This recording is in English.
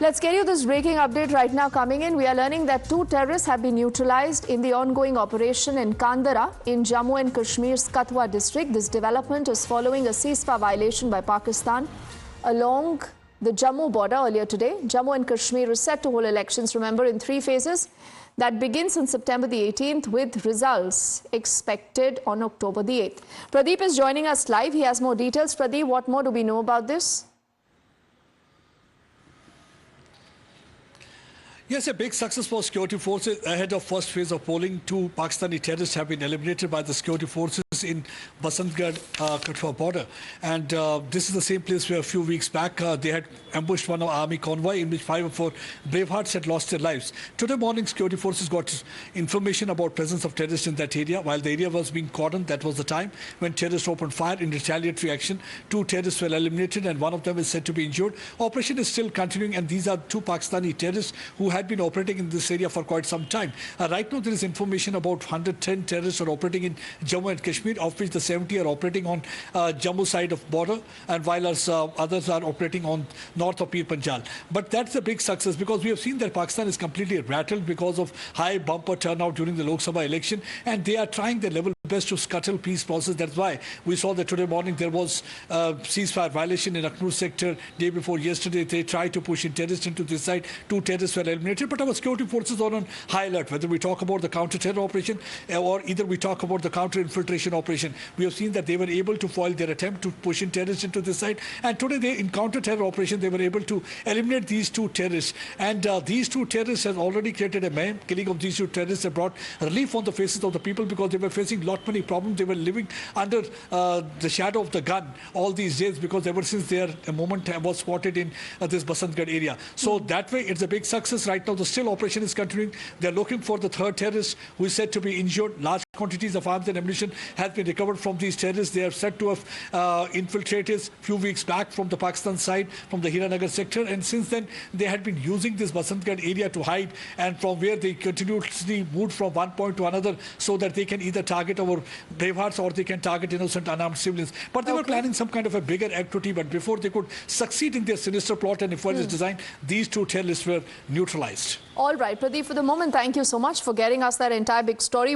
Let's get you this breaking update right now coming in. We are learning that 2 terrorists have been neutralized in the ongoing operation in Kandara in Jammu and Kashmir's Kathua district. This development is following a ceasefire violation by Pakistan along the Jammu border earlier today. Jammu and Kashmir is set to hold elections, remember, in 3 phases. That begins on September the 18th with results expected on October the 8th. Pradeep is joining us live. He has more details. Pradeep, what more do we know about this? Yes, a big success for security forces ahead of first phase of polling. 2 Pakistani terrorists have been eliminated by the security forces in Basantgarh, Kathua border. And this is the same place where a few weeks back they had ambushed one army convoy in which 5 or 4 brave hearts had lost their lives. Today morning, security forces got information about presence of terrorists in that area. While the area was being cordoned, that was the time when terrorists opened fire in retaliatory action. 2 terrorists were eliminated and one of them is said to be injured. Operation is still continuing, and these are 2 Pakistani terrorists who had been operating in this area for quite some time. Right now, there is information about 110 terrorists are operating in Jammu and Kashmir, of which the 70 are operating on Jammu side of border, and while others are operating on north of Pir Panjal. But that's a big success because we have seen that Pakistan is completely rattled because of high bumper turnout during the Lok Sabha election, and they are trying their level best to scuttle peace process. That's why we saw that today morning there was a ceasefire violation in Akhnur sector. Day before yesterday, they tried to push in terrorists into this side. 2 terrorists were eliminated, but our security forces are on high alert. Whether we talk about the counter-terror operation or either we talk about the counter-infiltration operation, we have seen that they were able to foil their attempt to push in terrorists into this side. And today, in counter-terror operation, they were able to eliminate these 2 terrorists. And these 2 terrorists have already created a mayhem. Killing of these 2 terrorists have brought relief on the faces of the people because they were facing many problems. They were living under the shadow of the gun all these days because ever since a moment was spotted in this Basantgarh area. So that way, it's a big success. Right now, the still operation is continuing. They're looking for the 3rd terrorist who is said to be injured. Large quantities of arms and ammunition has been recovered from these terrorists. They are said to have infiltrated a few weeks back from the Pakistan side, from the Hiranagar sector, and since then they had been using this Basantgarh area to hide, and from where they continuously moved from one point to another so that they can either target our brave hearts or they can target innocent unarmed civilians. But they were planning some kind of a bigger activity, but before they could succeed in their sinister plot and effortless design, these 2 terrorists were neutralized. All right, Pradeep, for the moment, thank you so much for getting us that entire big story.